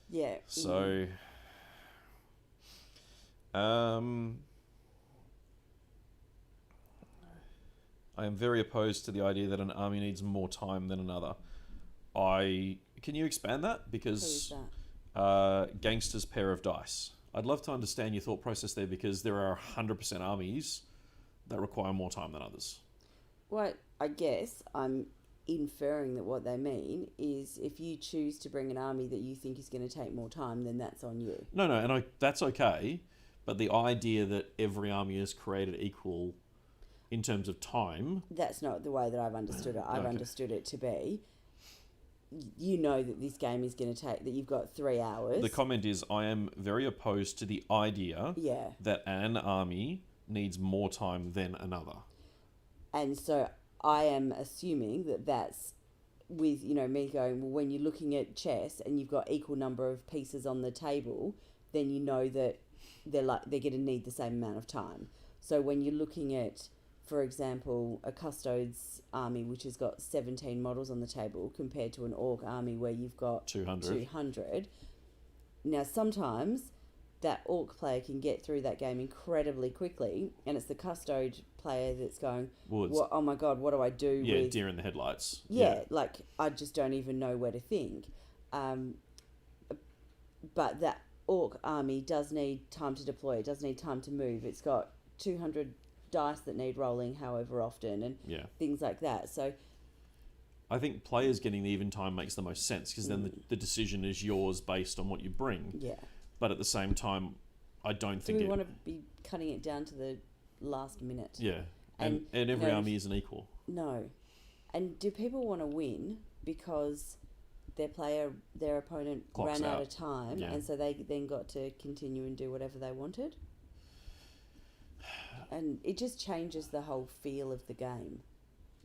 Yeah. So, I am very opposed to the idea that an army needs more time than another. Can you expand that? Who is Because that? gangster's pair of dice. I'd love to understand your thought process there, because there are 100% armies that require more time than others. Well, I guess I'm inferring that what they mean is if you choose to bring an army that you think is going to take more time, then that's on you. No, and that's okay, but the idea that every army is created equal in terms of time... That's not the way that I've understood it. I've Okay. understood it to be, you know that this game is going to take, that you've got 3 hours. The comment is, I am very opposed to the idea Yeah. that an army needs more time than another. And so I am assuming that that's with, you know, me going, well, when you're looking at chess and you've got equal number of pieces on the table, then you know that they're going to need the same amount of time. So when you're looking at, for example, a custodes army which has got 17 models on the table compared to an orc army where you've got 200. Now sometimes that orc player can get through that game incredibly quickly, and it's the custode player that's going, oh my god, what do I do? Yeah, deer in the headlights. Yeah, like I just don't even know where to think. But that orc army does need time to deploy. It does need time to move. It's got 200 dice that need rolling however often, and things like that. So I think players getting the even time makes the most sense, because then the decision is yours based on what you bring. Yeah. But at the same time, I don't think we want to be cutting it down to the last minute. Yeah. And every army isn't equal. No. And do people want to win because their opponent Clocks ran out out of time, Yeah. and so they then got to continue and do whatever they wanted? And it just changes the whole feel of the game.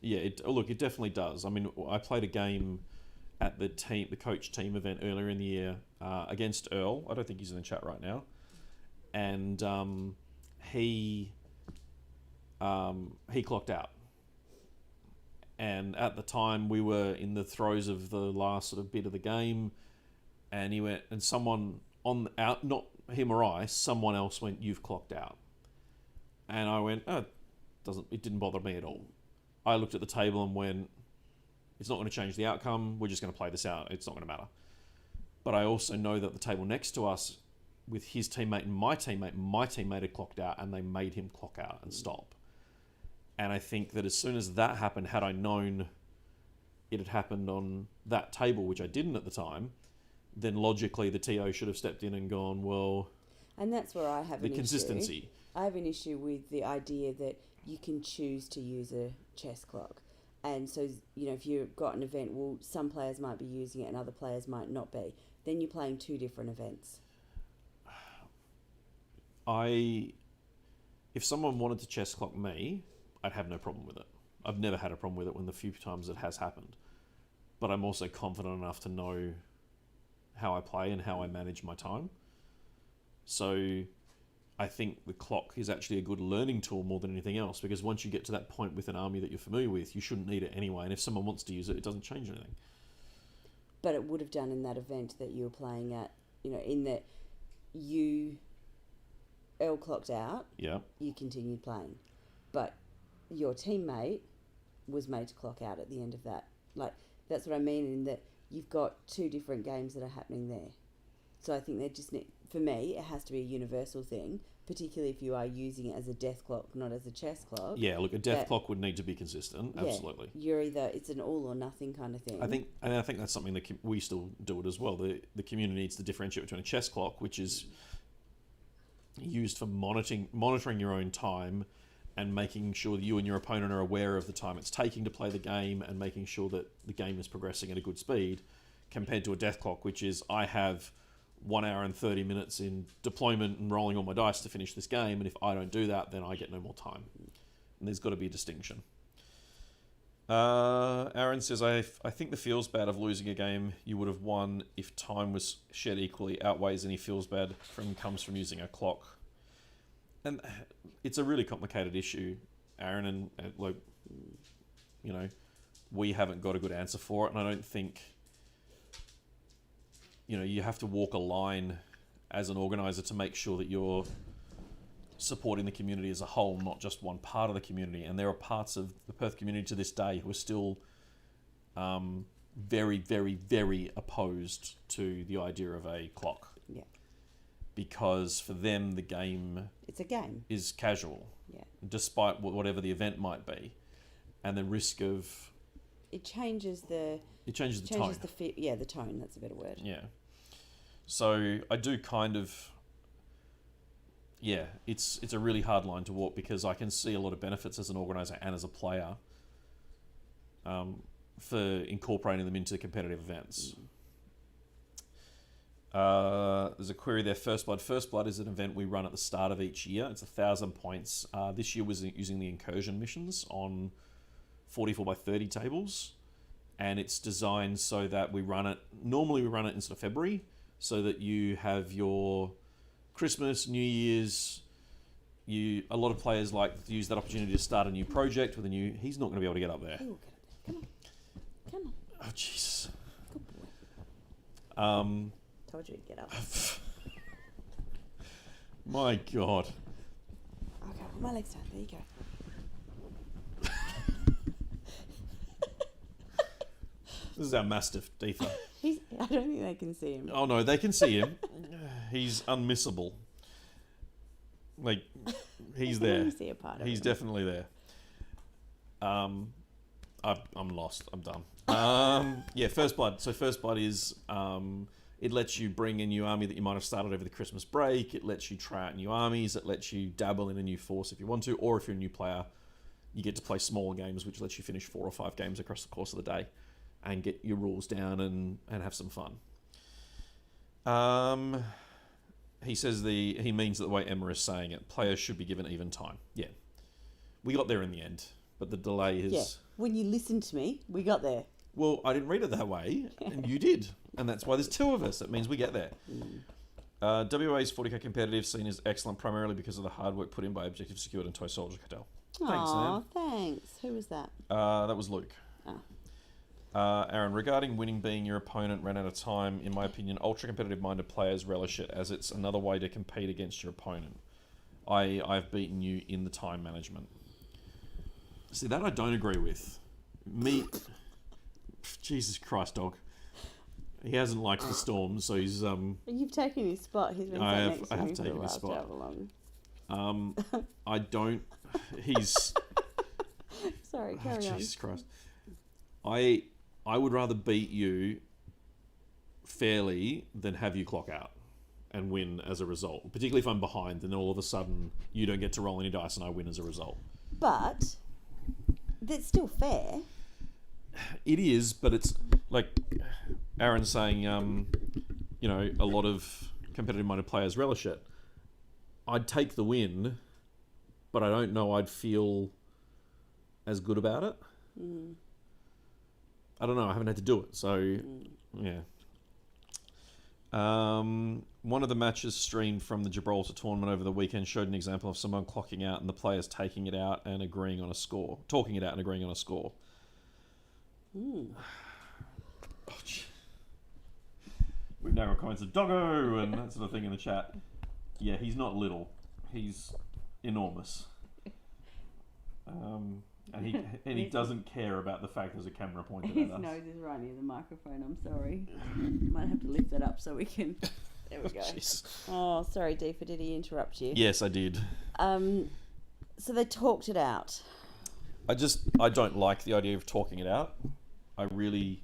Yeah, it definitely does. I mean, I played a game at the coach team event earlier in the year against Earl. I don't think he's in the chat right now. And he clocked out. And at the time, we were in the throes of the last sort of bit of the game, and he went, and someone not him or I, someone else went, "You've clocked out." And I went, "Oh, it didn't bother me at all." I looked at the table and went, "It's not going to change the outcome. We're just going to play this out. It's not going to matter." But I also know that the table next to us, with his teammate and my teammate had clocked out, and they made him clock out and stop. And I think that as soon as that happened, had I known it had happened on that table, which I didn't at the time, then logically the TO should have stepped in and gone, well... And that's where I have the consistency. I have an issue with the idea that you can choose to use a chess clock. And so, you know, if you've got an event, well, some players might be using it and other players might not be. Then you're playing 2 different events. If someone wanted to chess clock me, I'd have no problem with it. I've never had a problem with it when the few times it has happened. But I'm also confident enough to know how I play and how I manage my time. So I think the clock is actually a good learning tool more than anything else, because once you get to that point with an army that you're familiar with, you shouldn't need it anyway. And if someone wants to use it, it doesn't change anything. But it would have done in that event that you were playing at, you know, in that Earl clocked out, you continued playing. But your teammate was made to clock out at the end of that. Like, that's what I mean, in that you've got 2 different games that are happening there. So I think they just need, for me, it has to be a universal thing, particularly if you are using it as a death clock, not as a chess clock. Yeah, look, a death clock would need to be consistent, absolutely. You're either, it's an all or nothing kind of thing. I think that's something that we still do it as well. The community needs to differentiate between a chess clock, which is used for monitoring your own time and making sure that you and your opponent are aware of the time it's taking to play the game and making sure that the game is progressing at a good speed, compared to a death clock, which is, I have 1 hour and 30 minutes in deployment and rolling all my dice to finish this game, and if I don't do that, then I get no more time. And there's got to be a distinction. Aaron says, I think the feels bad of losing a game you would have won if time was shared equally outweighs any feels bad comes from using a clock. And it's a really complicated issue. Aaron, and like, you know, we haven't got a good answer for it, and I don't think, you know, you have to walk a line as an organizer to make sure that you're supporting the community as a whole, not just one part of the community. And there are parts of the Perth community to this day who are still very, very, very opposed to the idea of a clock. Yeah. Because for them, the game It's a game. is casual, Yeah. despite whatever the event might be, and the risk of It changes the it changes the tone. the tone. That's a better word. Yeah. So I do kind of, yeah, it's a really hard line to walk, because I can see a lot of benefits as an organizer and as a player for incorporating them into competitive events. There's a query there. First Blood. First Blood is an event we run at the start of each year. It's 1,000 points. This year was using the incursion missions on 44 by 30 tables, and it's designed so that we run it. Normally, we run it in sort of February, so that you have your Christmas, New Year's. A lot of players like to use that opportunity to start a new project with a new. He's not going to be able to get up there. He will get up there. Come on. Oh Jesus. Good boy. Told you to get up. My God. Okay, put my legs down. There you go. This is our Mastiff, Deetha. I don't think they can see him. Oh no, they can see him. He's unmissable. Like, he's there. You see a part of He's him. definitely there. I'm lost. I'm done. Yeah, First Blood. So First Blood is it lets you bring a new army that you might have started over the Christmas break. It lets you try out new armies. It lets you dabble in a new force if you want to, or if you're a new player, you get to play smaller games, which lets you finish 4 or 5 games across the course of the day and get your rules down and have some fun. He says he means that the way Emma is saying it, players should be given even time. Yeah. We got there in the end, but the delay is... Yeah. When you listened to me, we got there. Well, I didn't read it that way, and you did. And that's why there's 2 of us. It means we get there. WA's 40k competitive scene is excellent, primarily because of the hard work put in by Objective Secured and Toy Soldier Cadell. Thanks, Aw, Sam. thanks. Who was that? That was Luke. Oh. Aaron, regarding winning being your opponent ran out of time, in my opinion, ultra-competitive minded players relish it, as it's another way to compete against your opponent. I've beaten you in the time management. See, that I don't agree with. Jesus Christ, dog. He hasn't liked the storm, so he's... You've taken his spot. He's been sat next to me for the last hour long. I don't... He's... Sorry, carry on. Jesus Christ. I would rather beat you fairly than have you clock out and win as a result. Particularly if I'm behind, then all of a sudden you don't get to roll any dice and I win as a result. But that's still fair. It is, but it's like Aaron's saying, you know, a lot of competitive-minded players relish it. I'd take the win, but I don't know I'd feel as good about it. I don't know. I haven't had to do it, so yeah. One of the matches streamed from the Gibraltar tournament over the weekend showed an example of someone clocking out and the players taking it out and agreeing on a score. Talking it out and agreeing on a score. Oh, we've now got comments of doggo and that sort of thing in the chat. Yeah, he's not little. He's enormous. And he doesn't care about the fact there's a camera pointed His at us. nose is right near the microphone. I'm sorry. Might have to lift that up so we can... There we go. Jeez. Oh, sorry, Deepa. Did he interrupt you? Yes, I did. So they talked it out. I don't like the idea of talking it out. I really...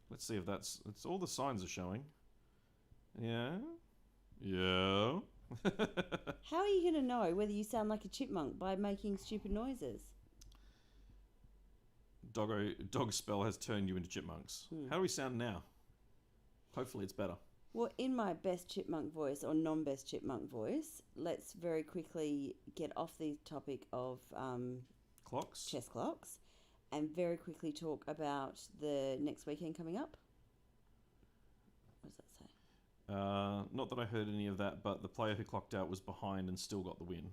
Let's see if it's all the signs are showing. Yeah. Yeah. How are you going to know whether you sound like a chipmunk by making stupid noises? Dog spell has turned you into chipmunks. How do we sound now? Hopefully it's better. Well, in my best chipmunk voice or non-best chipmunk voice, let's very quickly get off the topic of Clocks? chess clocks and very quickly talk about the next weekend coming up. What does that say? Not that I heard any of that, but the player who clocked out was behind and still got the win.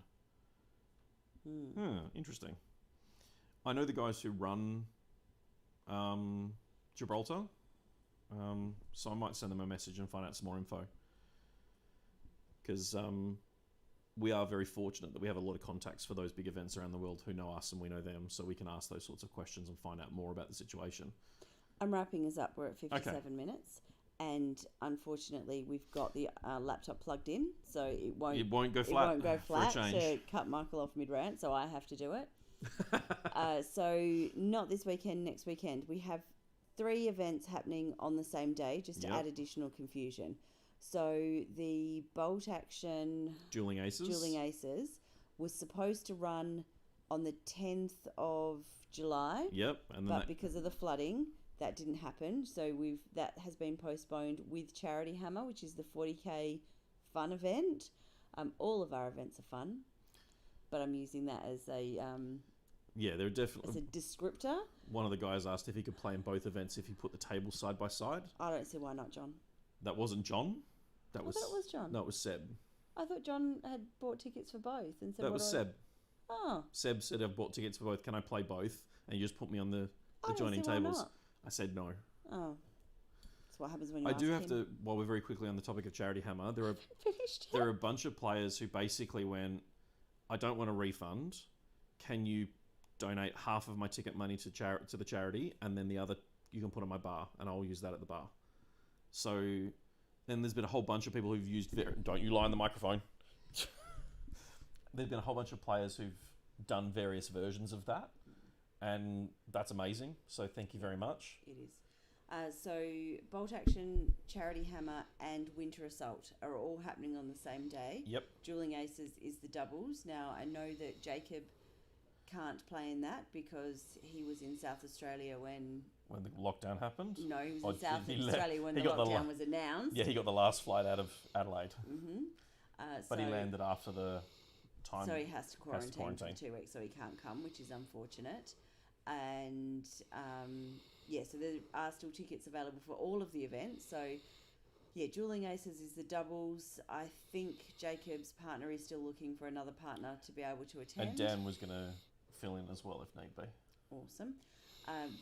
Interesting. I know the guys who run Gibraltar, so I might send them a message and find out some more info. Because we are very fortunate that we have a lot of contacts for those big events around the world who know us and we know them, so we can ask those sorts of questions and find out more about the situation. I'm wrapping us up. We're at 57 minutes. And unfortunately, we've got the laptop plugged in, so it won't go flat. It won't go flat for a change. to cut Michael off mid-rant, so I have to do it. So not this weekend, next weekend. We have 3 events happening on the same day, just to add additional confusion. So the bolt action Dueling Aces was supposed to run on the 10th of July. Yep. And then Because of the flooding, that didn't happen. So that has been postponed with Charity Hammer, which is the 40k fun event. All of our events are fun, but I'm using that as a they're definitely as a descriptor. One of the guys asked if he could play in both events if he put the tables side by side. I don't see why not, John. That wasn't John. I thought it was John. No, it was Seb. I thought John had bought tickets for both and said that was Seb. Oh. Seb said, "I've bought tickets for both. Can I play both?" And you just put me on the I joining don't see why tables. not. I said no. Oh. That's what happens when you I ask do have him. to, while we're very quickly on the topic of Charity Hammer, there are Finished. there are a bunch of players who basically went, I don't want a refund. Can you donate half of my ticket money to the charity, and then the other you can put on my bar, and I'll use that at the bar. So then there's been a whole bunch of people who've used... Don't you lie on the microphone. There's been a whole bunch of players who've done various versions of that, and that's amazing. So thank you very much. It is. So Bolt Action, Charity Hammer and Winter Assault are all happening on the same day. Yep. Dueling Aces is the doubles. Now, I know that Jacob can't play in that because he was in South Australia when the lockdown happened? No, he was in South Australia when he the got lockdown was announced. Yeah, he got the last flight out of Adelaide. Mm-hmm. But he landed after the time. So he has to quarantine for 2 weeks, so he can't come, which is unfortunate. And so there are still tickets available for all of the events. So yeah, Dueling Aces is the doubles. I think Jacob's partner is still looking for another partner to be able to attend. And Dan was going to fill in as well if need be. Awesome.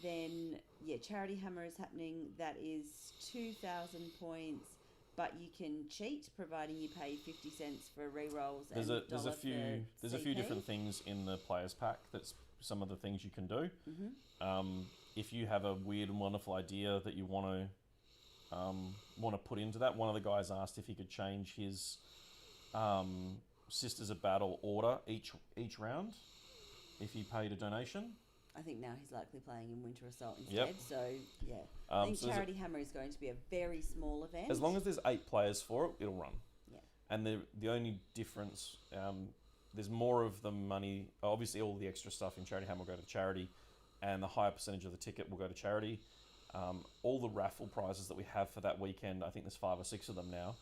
Then Charity Hammer is happening. That is 2,000 points, but you can cheat providing you pay 50 cents for re-rolls. There's a few different things in the players pack. That's some of the things you can do. Mm-hmm. If you have a weird and wonderful idea that you want to put into that, one of the guys asked if he could change his Sisters of Battle order each round if he paid a donation. I think now he's likely playing in Winter Assault instead. Yep. So yeah, I think Charity Hammer is going to be a very small event. As long as there's 8 players for it, it'll run. Yeah. And the only difference, there's more of the money. Obviously, all the extra stuff in Charity Hammer will go to charity, and the higher percentage of the ticket will go to charity. All the raffle prizes that we have for that weekend, I think there's 5 or 6 of them now.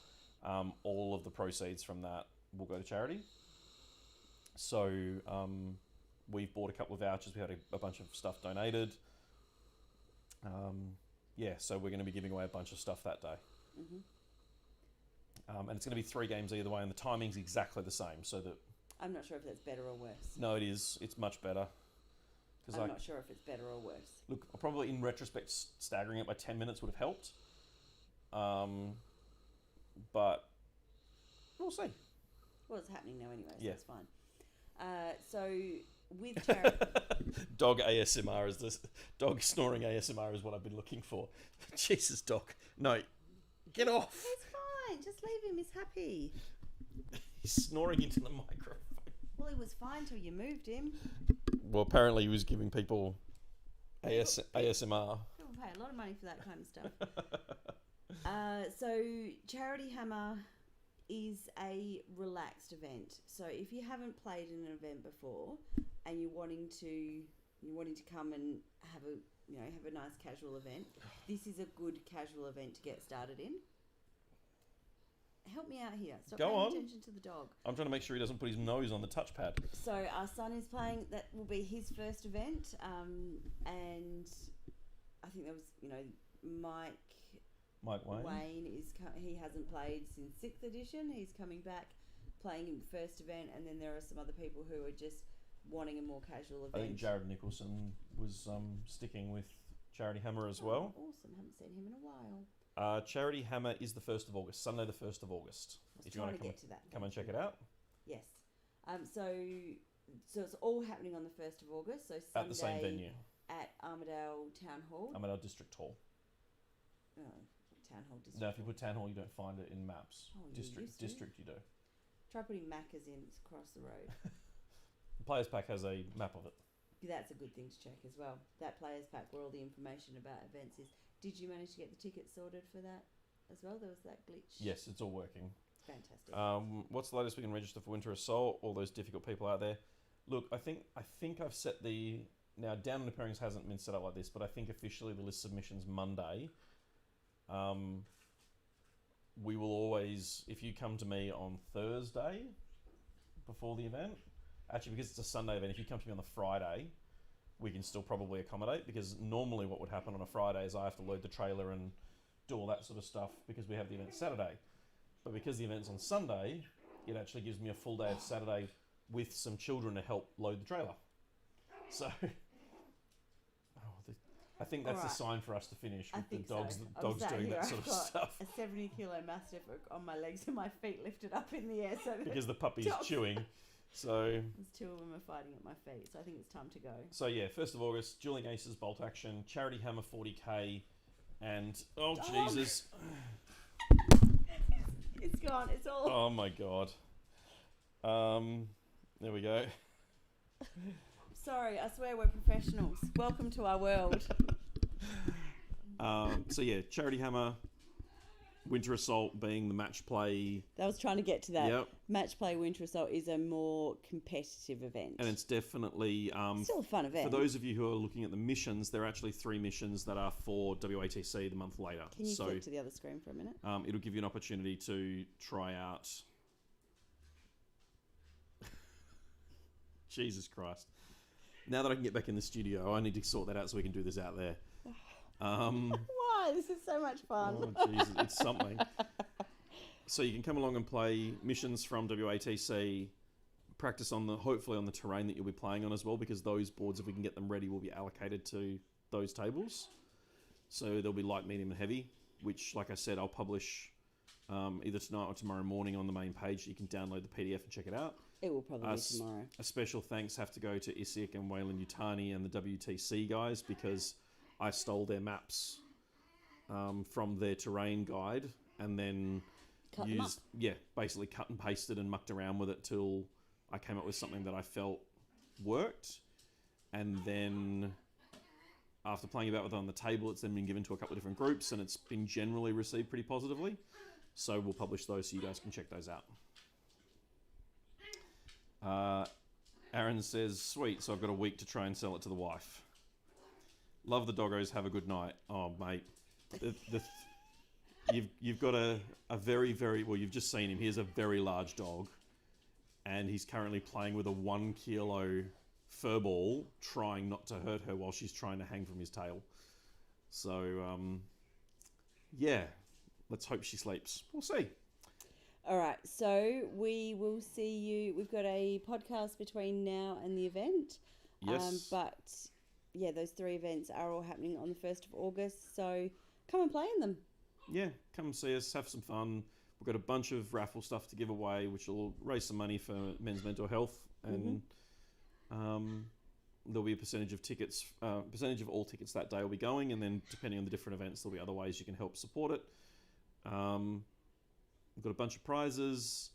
All of the proceeds from that will go to charity. So we've bought a couple of vouchers. We had a bunch of stuff donated. So we're going to be giving away a bunch of stuff that day. Mm-hmm. And it's going to be 3 games either way, and the timing's exactly the same. So that I'm not sure if that's better or worse. no, it is. It's much better. I'm not sure if it's better or worse. Look, probably in retrospect, staggering it by 10 minutes would have helped. But we'll see. Well, it's happening now anyway, so Yeah. it's fine. So with charity... Dog ASMR is this. Dog snoring ASMR is what I've been looking for. Jesus, Doc. No. Get off. It's fine. Just leave him. He's happy. He's snoring into the microphone. Well, he was fine till you moved him. Well, apparently he was giving people ASMR. People pay a a lot of money for that kind of stuff. So Charity Hammer is a relaxed event. So if you haven't played in an event before and you're wanting to come and have a nice casual event, this is a good casual event to get started in. Help me out here. Stop paying attention to the dog. I'm trying to make sure he doesn't put his nose on the touchpad. So our son is playing. That will be his first event, and I think there was, Mike Wayne he hasn't played since 6th edition. He's coming back, playing in the first event, and then there are some other people who are just wanting a more casual event. I think Jared Nicholson was sticking with Charity Hammer as well. Awesome. Haven't seen him in a while. Charity Hammer is the 1st of August, Sunday the 1st of August. If you want to come and check it out. Yes. So it's all happening on the 1st of August. So Sunday at the same venue. At Armidale Town Hall. Armidale District Hall. Oh, Town Hall District. No, if you put Town Hall, you don't find it in maps. Oh, District you do. Try putting Macca's in across the road. The Players Pack has a map of it. That's a good thing to check as well. That Players Pack where all the information about events is. Did you manage to get the tickets sorted for that as well? There was that glitch. Yes, it's all working. Fantastic. What's the latest we can register for Winter Assault? All those difficult people out there. Look, I think I've set now Down Under Pairings hasn't been set up like this, but I think officially the list submission's Monday. We will always, if you come to me on Thursday before the event, actually because it's a Sunday event, if you come to me on the Friday, we can still probably accommodate, because normally what would happen on a Friday is I have to load the trailer and do all that sort of stuff because we have the event Saturday. But because the event's on Sunday, it actually gives me a full day of Saturday with some children to help load the trailer. So I think that's a sign for us to finish with the dogs doing that sort of stuff. A 70-kilo mastiff on my legs and my feet lifted up in the air. So because the puppy's chewing. So there's 2 of them are fighting at my feet, so I think it's time to go. So yeah, 1st of August, Dueling Aces Bolt Action, Charity Hammer 40k, and Jesus, it's gone. It's all. Oh my god. There we go. Sorry, I swear we're professionals. Welcome to our world. So yeah, Charity Hammer, Winter Assault being the match play. I was trying to get to that. Yep. Match play Winter Assault is a more competitive event. And it's definitely... still a fun event. For those of you who are looking at the missions, there are actually 3 missions that are for WATC the month later. Can you flip to the other screen for a minute? It'll give you an opportunity to try out... Jesus Christ. Now that I can get back in the studio, I need to sort that out so we can do this out there. Why? This is so much fun. Oh, Jesus, it's something. So you can come along and play missions from WATC, practice hopefully on the terrain that you'll be playing on as well, because those boards, if we can get them ready, will be allocated to those tables. So there'll be light, medium, and heavy, which, like I said, I'll publish either tonight or tomorrow morning on the main page. You can download the PDF and check it out. It will probably be tomorrow. A special thanks have to go to Isiak and Wayland Utani and the WTC guys, because I stole their maps from their terrain guide and then basically cut and pasted and mucked around with it till I came up with something that I felt worked. And then after playing about with it on the table, it's then been given to a couple of different groups and it's been generally received pretty positively. So we'll publish those so you guys can check those out. Aaron says, sweet, so I've got a week to try and sell it to the wife. Love the doggos, have a good night. Oh, mate. You've got a very, very... Well, you've just seen him. He has a very large dog. And he's currently playing with a 1 kilo fur ball, trying not to hurt her while she's trying to hang from his tail. So, yeah. Let's hope she sleeps. We'll see. All right, so we will see you. We've got a podcast between now and the event. Yes. But, yeah, those 3 events are all happening on the 1st of August, so come and play in them. Yeah, come and see us, have some fun. We've got a bunch of raffle stuff to give away, which will raise some money for men's mental health. And there'll be a percentage of tickets, percentage of all tickets that day will be going. And then depending on the different events, there'll be other ways you can help support it. We've got a bunch of prizes.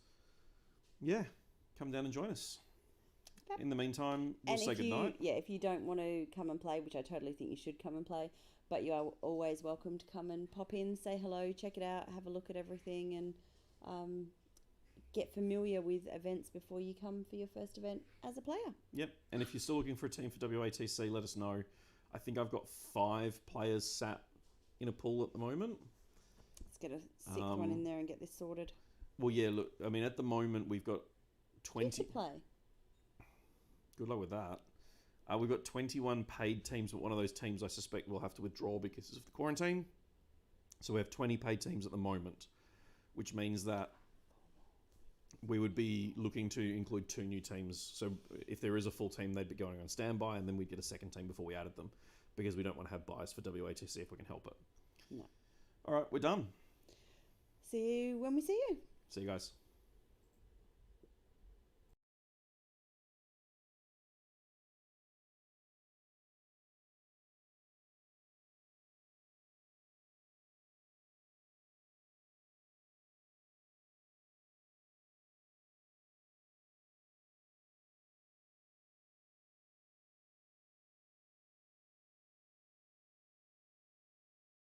Yeah, come down and join us. In the meantime, we'll say if goodnight. if you don't want to come and play, which I totally think you should come and play, but you are always welcome to come and pop in, say hello, check it out, have a look at everything, and get familiar with events before you come for your first event as a player. Yep. And if you're still looking for a team for WATC, let us know. I think I've got 5 players sat in a pool at the moment. Let's get a 6th one in there and get this sorted. Well, yeah, look, I mean, at the moment, we've got 20... Get to play. Good luck with that. We've got 21 paid teams, but one of those teams I suspect will have to withdraw because of the quarantine. So we have 20 paid teams at the moment, which means that we would be looking to include 2 new teams. So if there is a full team, they'd be going on standby, and then we'd get a second team before we added them, because we don't want to have buys for WATC if we can help it. No. All right, we're done. See you when we see you. See you guys.